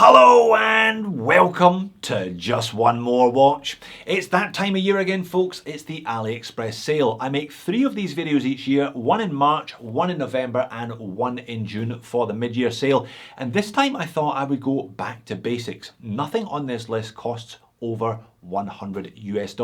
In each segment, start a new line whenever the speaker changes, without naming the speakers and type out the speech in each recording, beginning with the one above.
Hello and welcome to Just One More Watch. It's that time of year again, folks. It's the AliExpress sale. I make 3 of these videos each year, one in March, one in November and one in June for the mid-year sale. And this time I thought I would go back to basics. Nothing on this list costs over $100 US.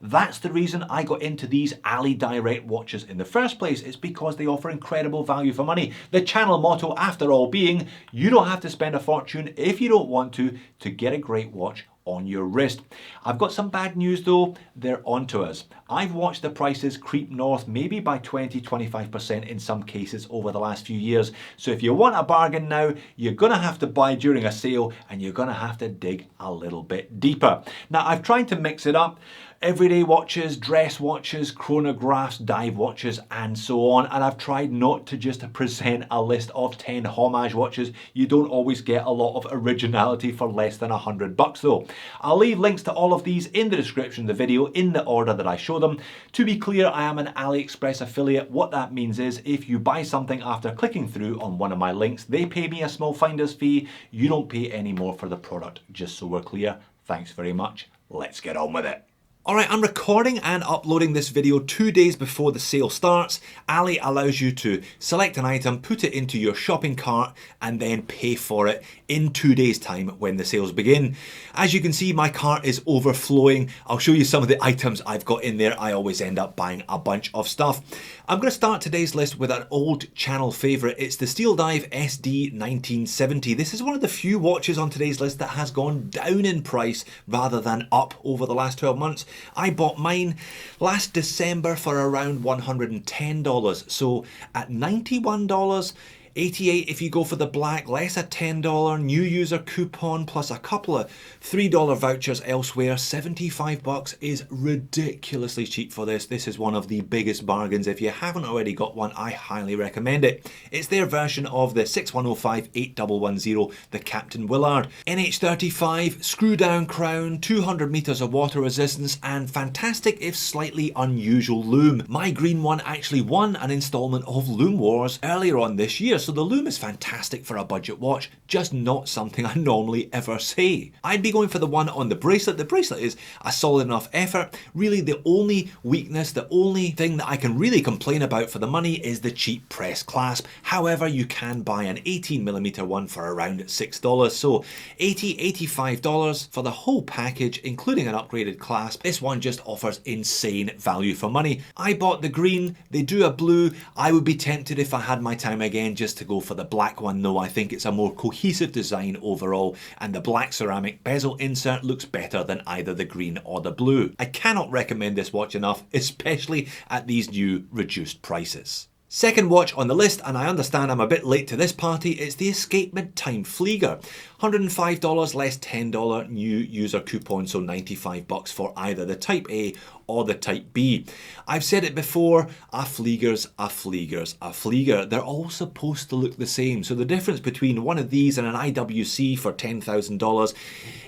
That's the reason I got into these Ali Direct watches in the first place. It's because they offer incredible value for money. The channel motto, after all, being you don't have to spend a fortune if you don't want to get a great watch on your wrist. I've got some bad news though, they're onto us. I've watched the prices creep north maybe by 20-25% in some cases over the last few years. So if you want a bargain now, you're gonna have to buy during a sale and you're gonna have to dig a little bit deeper. Now I've tried to mix it up. Everyday watches, dress watches, chronographs, dive watches and so on, and I've tried not to just present a list of 10 homage watches. You don't always get a lot of originality for less than $100 though. I'll leave links to all of these in the description of the video in the order that I show them. To be clear, I am an AliExpress affiliate. What that means is if you buy something after clicking through on one of my links, they pay me a small finder's fee. You don't pay any more for the product, just so we're clear. Thanks very much. Let's get on with it. Alright, I'm recording and uploading this video 2 days before the sale starts. Ali allows you to select an item, put it into your shopping cart and then pay for it in 2 days time when the sales begin. As you can see, my cart is overflowing. I'll show you some of the items I've got in there. I always end up buying a bunch of stuff. I'm going to start today's list with an old channel favourite. It's the STEELDIVE SD1970. This is one of the few watches on today's list that has gone down in price rather than up over the last 12 months. I bought mine last December for around $110. So at $91, $88 if you go for the black, less a $10 new user coupon plus a couple of $3 vouchers elsewhere. $75 is ridiculously cheap for this. This is one of the biggest bargains. If you haven't already got one, I highly recommend it. It's their version of the 6105-8110, the Captain Willard. NH35, screw down crown, 200 meters of water resistance and fantastic if slightly unusual lume. My green one actually won an installment of Lume Wars earlier on this year. So the lume is fantastic for a budget watch, just not something I normally ever say. I'd be going for the one on the bracelet. The bracelet is a solid enough effort. Really the only weakness, the only thing that I can really complain about for the money is the cheap press clasp. However, you can buy an 18mm one for around $6. So $85 for the whole package, including an upgraded clasp. This one just offers insane value for money. I bought the green, they do a blue. I would be tempted if I had my time again just to go for the black one though. I think it's a more cohesive design overall and the black ceramic bezel insert looks better than either the green or the blue. I cannot recommend this watch enough, especially at these new reduced prices. Second watch on the list, and I understand I'm a bit late to this party, it's the Escapement Time FLIEGER. $105 less $10 new user coupon, so $95 for either the Type A or the Type B. I've said it before, a FLIEGER's a FLIEGER's a FLIEGER. They're all supposed to look the same, so the difference between one of these and an IWC for $10,000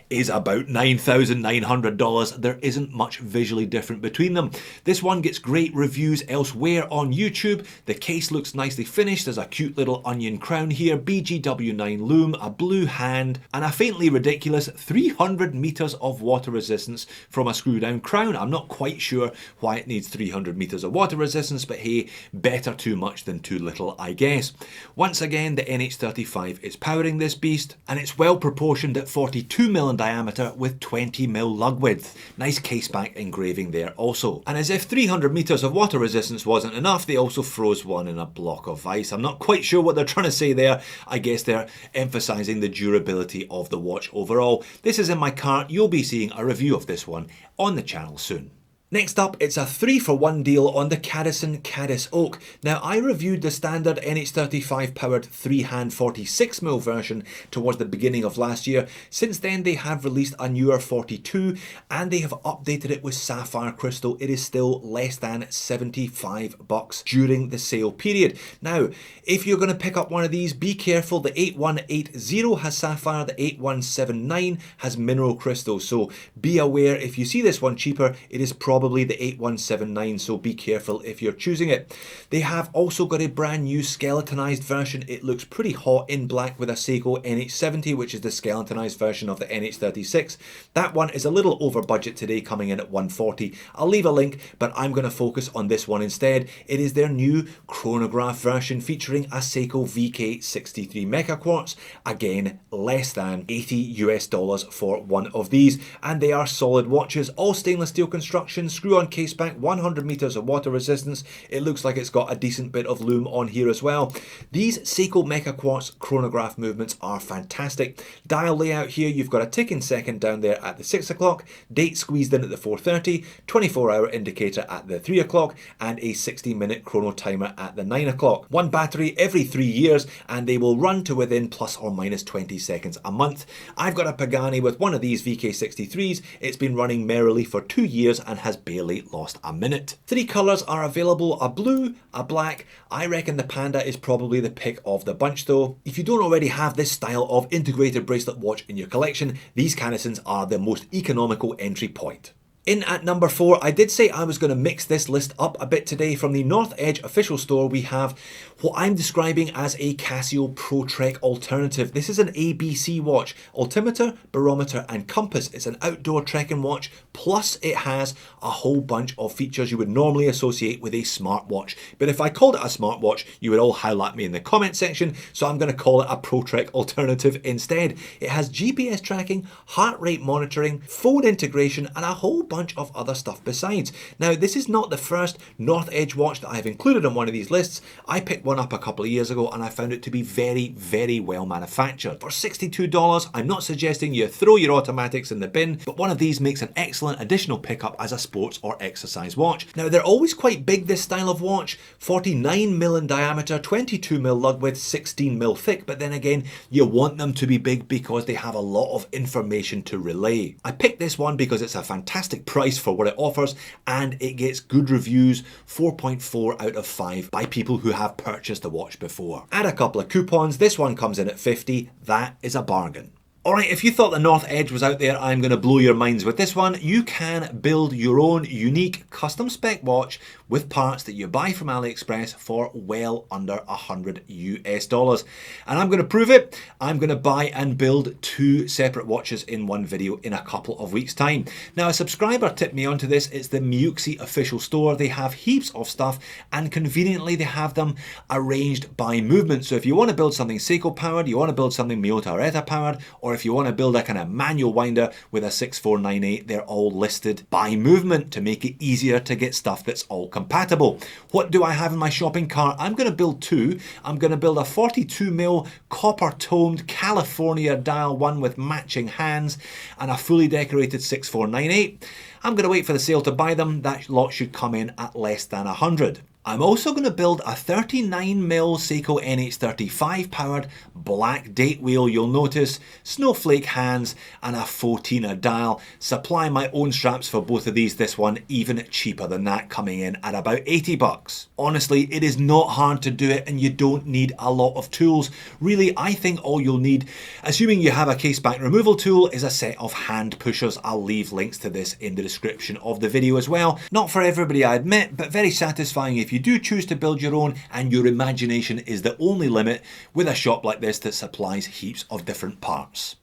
is about $9,900. There isn't much visually different between them. This one gets great reviews elsewhere on YouTube. The case looks nicely finished. There's a cute little onion crown here, BGW9 lume, a blue hand, and a faintly ridiculous 300 meters of water resistance from a screw down crown. I'm not quite sure why it needs 300 meters of water resistance, but hey, better too much than too little, I guess. Once again, the NH35 is powering this beast, and it's well proportioned at 42mm in diameter with 20mm lug width. Nice caseback engraving there also. And as if 300 meters of water resistance wasn't enough, they also froze one in a block of ice. I'm not quite sure what they're trying to say there. I guess they're emphasizing the durability of the watch overall. This is in my cart. You'll be seeing a review of this one on the channel soon. Next up, it's a 3-for-1 deal on the CADISEN Caddis Oak. Now, I reviewed the standard NH35 powered 3-hand 46mm version towards the beginning of last year. Since then, they have released a newer 42 and they have updated it with sapphire crystal. It is still less than $75 during the sale period. Now, if you're going to pick up one of these, be careful. The 8180 has sapphire, the 8179 has mineral crystal. So be aware, if you see this one cheaper, it is probably
probably the 8179, so be careful if you're choosing it. They have also got a brand new skeletonized version. It looks pretty hot in black with a Seiko NH70, which is the skeletonized version of the NH36. That one is a little over budget today, coming in at 140. I'll leave a link, but I'm going to focus on this one instead. It is their new chronograph version featuring a Seiko VK63 Mecha Quartz. Again, less than $80 for one of these, and they are solid watches, all stainless steel construction, screw-on case back, 100 meters of water resistance. It looks like it's got a decent bit of lume on here as well. These Seiko Mecha Quartz chronograph movements are fantastic. Dial layout here, you've got a ticking second down there at the 6 o'clock, date squeezed in at the 4:30, 24-hour indicator at the 3 o'clock, and a 60-minute chrono timer at the 9 o'clock. One battery every 3 years, and they will run to within plus or minus 20 seconds a month. I've got a Pagani with one of these VK63s. It's been running merrily for 2 years and has barely lost a minute. 3 colours are available, a blue, a black. I reckon the Panda is probably the pick of the bunch though. If you don't already have this style of integrated bracelet watch in your collection, these CADISENs are the most economical entry point. In at number 4, I did say I was going to mix this list up a bit today. From the North Edge official store, we have what I'm describing as a Casio Pro Trek alternative. This is an ABC watch, altimeter, barometer and compass. It's an outdoor trekking watch, plus it has a whole bunch of features you would normally associate with a smartwatch. But if I called it a smartwatch, you would all howl at me in the comment section, so I'm going to call it a Pro Trek alternative instead. It has GPS tracking, heart rate monitoring, phone integration and a whole bunch of other stuff besides. Now, this is not the first North Edge watch that I've included on one of these lists. I picked one up a couple of years ago and I found it to be very, very well manufactured. For $62, I'm not suggesting you throw your automatics in the bin, but one of these makes an excellent additional pickup as a sports or exercise watch. Now, they're always quite big, this style of watch, 49mm in diameter, 22mm lug width, 16mm thick, but then again, you want them to be big because they have a lot of information to relay. I picked this one because it's a fantastic price for what it offers, and it gets good reviews, 4.4 out of 5 by people who have purchased the watch before. Add a couple of coupons, this one comes in at 50, that is a bargain. Alright, if you thought the North Edge was out there, I'm going to blow your minds with this one. You can build your own unique custom spec watch with parts that you buy from AliExpress for well under $100. And I'm going to prove it. I'm going to buy and build 2 separate watches in one video in a couple of weeks' time. Now, a subscriber tipped me onto this. It's the MIUKSI official store. They have heaps of stuff, and conveniently they have them arranged by movement. So if you want to build something Seiko powered, you want to build something Miyota Areta powered, or if you want to build a kind of manual winder with a 6498, they're all listed by movement to make it easier to get stuff that's all compatible. What do I have in my shopping cart? I'm going to build 2. I'm going to build a 42mm copper toned California dial 1 with matching hands and a fully decorated 6498. I'm going to wait for the sale to buy them. That lot should come in at less than 100. I'm also going to build a 39mm Seiko NH35 powered black date wheel. You'll notice snowflake hands and a 14er dial. Supply my own straps for both of these. This one even cheaper than that, coming in at about 80 bucks. Honestly, it is not hard to do it and you don't need a lot of tools. Really, I think all you'll need, assuming you have a case back removal tool, is a set of hand pushers. I'll leave links to this in the description of the video as well. Not for everybody, I admit, but very satisfying if you do choose to build your own and your imagination is the only limit with a shop like this that supplies heaps of different parts.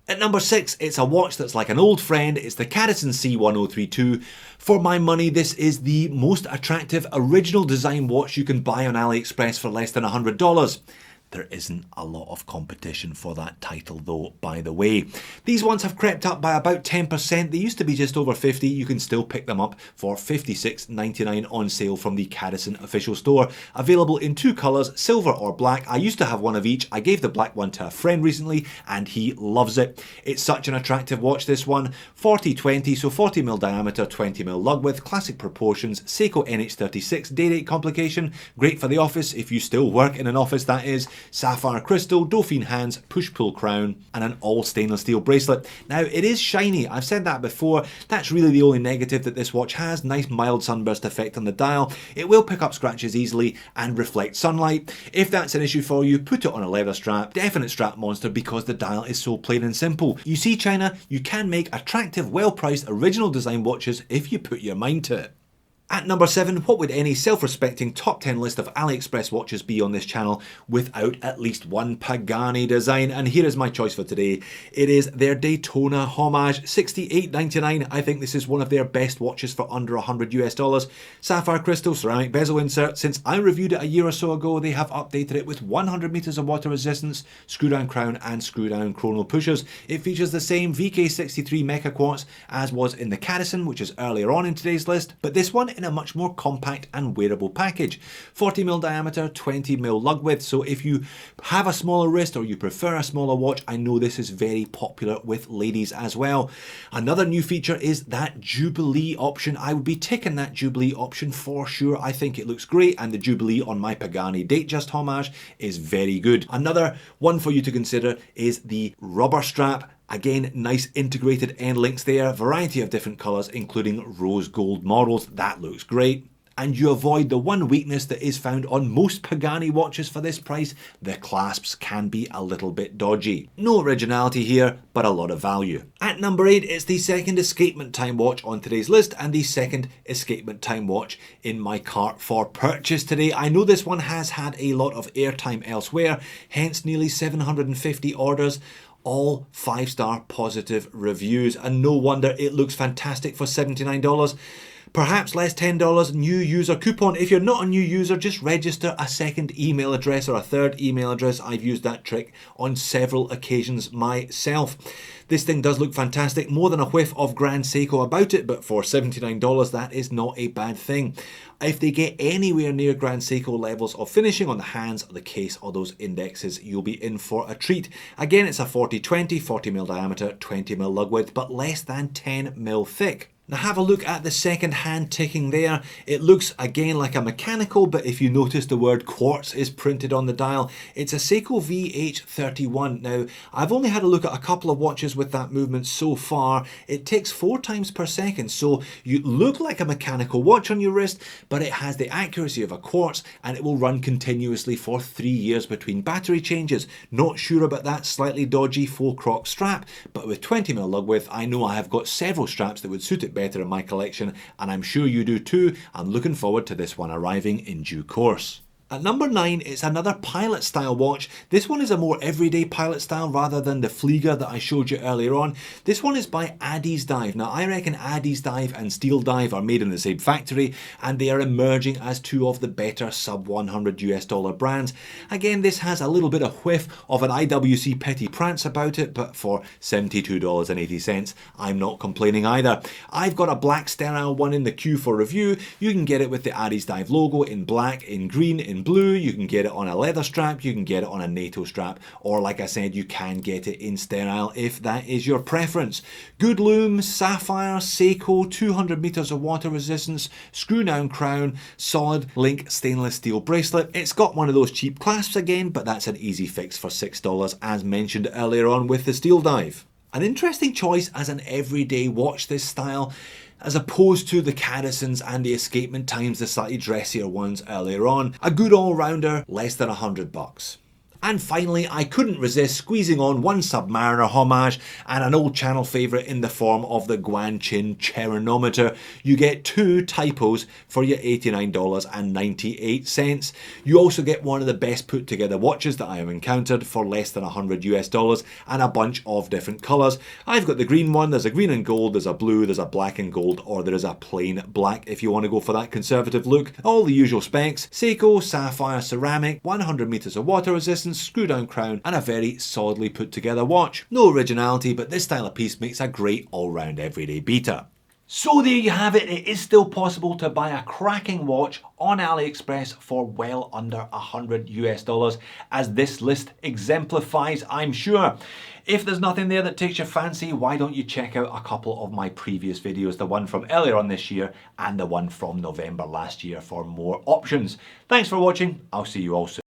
At number 6, it's a watch that's like an old friend. It's the Caddis C1032. For my money, this is the most attractive original design watch you can buy on AliExpress for less than $100. There isn't a lot of competition for that title though, by the way. These ones have crept up by about 10%. They used to be just over 50. You can still pick them up for $56.99 on sale from the CADISEN official store. Available in 2 colours, silver or black. I used to have one of each. I gave the black one to a friend recently and he loves it. It's such an attractive watch, this one. 40-20, so 40mm diameter, 20mm lug width, classic proportions, Seiko NH36 day-date complication. Great for the office if you still work in an office, that is. sapphire crystal, Dauphine hands, push-pull crown, and an all stainless steel bracelet. Now, it is shiny. I've said that before. That's really the only negative that this watch has. Nice mild sunburst effect on the dial. It will pick up scratches easily and reflect sunlight. If that's an issue for you, put it on a leather strap. Definite strap monster because the dial is so plain and simple. You see, China, you can make attractive, well-priced, original design watches if you put your mind to it. At number 7, what would any self-respecting top 10 list of AliExpress watches be on this channel without at least one Pagani design? And here is my choice for today. It is their Daytona Homage, $68.99. I think this is one of their best watches for under $100 US. Sapphire crystal, ceramic bezel insert. Since I reviewed it a year or so ago, they have updated it with 100 meters of water resistance, screw down crown and screw down chronal pushers. It features the same VK63 Mecha Quartz as was in the CADISEN, which is earlier on in today's list, but this one in a much more compact and wearable package. 40mm diameter, 20mm lug width, so if you have a smaller wrist or you prefer a smaller watch, I know this is very popular with ladies as well. Another new feature is that Jubilee option. I would be ticking that Jubilee option for sure. I think it looks great, and the Jubilee on my Pagani Datejust Homage is very good. Another one for you to consider is the rubber strap. Again, nice integrated end links there, variety of different colours including rose gold models, that looks great. And you avoid the one weakness that is found on most Pagani watches for this price, the clasps can be a little bit dodgy. No originality here, but a lot of value. At number 8, it's the second Escapement Time watch on today's list and the second Escapement Time watch in my cart for purchase today. I know this one has had a lot of airtime elsewhere, hence nearly 750 orders. All 5-star positive reviews, and no wonder it looks fantastic for $79. Perhaps less $10 new user coupon. If you're not a new user, just register a second email address or a third email address. I've used that trick on several occasions myself. This thing does look fantastic, more than a whiff of Grand Seiko about it, but for $79 that is not a bad thing. If they get anywhere near Grand Seiko levels of finishing on the hands, the case or those indexes, you'll be in for a treat. Again, it's a 40-20, 40mm diameter, 20mm lug width, but less than 10mm thick. Now have a look at the second hand ticking there. It looks again like a mechanical, but if you notice the word quartz is printed on the dial. It's a Seiko VH31. Now I've only had a look at a couple of watches with that movement so far. It ticks 4 times per second, so you look like a mechanical watch on your wrist, but it has the accuracy of a quartz and it will run continuously for 3 years between battery changes. Not sure about that slightly dodgy faux croc strap, but with 20mm lug width, I know I have got several straps that would suit it better in my collection, and I'm sure you do too. I'm looking forward to this one arriving in due course. At number 9, it's another pilot style watch. This one is a more everyday pilot style rather than the FLIEGER that I showed you earlier on. This one is by ADDIESDIVE. Now I reckon ADDIESDIVE and STEELDIVE are made in the same factory and they are emerging as two of the better sub $100 brands. Again, this has a little bit of whiff of an IWC Petit Prance about it, but for $72.80 I'm not complaining either. I've got a black sterile one in the queue for review. You can get it with the ADDIESDIVE logo in black, in green, in blue, you can get it on a leather strap, you can get it on a NATO strap, or like I said, you can get it in sterile if that is your preference. Good loom, sapphire, Seiko, 200 meters of water resistance, screw down crown, solid link stainless steel bracelet. It's got one of those cheap clasps again, but that's an easy fix for $6 as mentioned earlier on with the STEELDIVE. An interesting choice as an everyday watch, this style, as opposed to the CADISENs and the Escapement Times, the slightly dressier ones earlier on. A good all-rounder, less than $100. And finally, I couldn't resist squeezing on one Submariner homage and an old channel favourite in the form of the GUANQIN CHERONOMETER. You get 2 typos for your $89.98. You also get one of the best put together watches that I have encountered for less than $100 and a bunch of different colours. I've got the green one, there's a green and gold, there's a blue, there's a black and gold, or there is a plain black if you want to go for that conservative look. All the usual specs: Seiko, sapphire, ceramic, 100 meters of water resistance, screw down crown, and a very solidly put together watch. No originality, but this style of piece makes a great all-round everyday beater. So there you have it. It is still possible to buy a cracking watch on AliExpress for well under $100, as this list exemplifies, I'm sure. If there's nothing there that takes your fancy, why don't you check out a couple of my previous videos, the one from earlier on this year and the one from November last year, for more options. Thanks for watching. I'll see you all soon.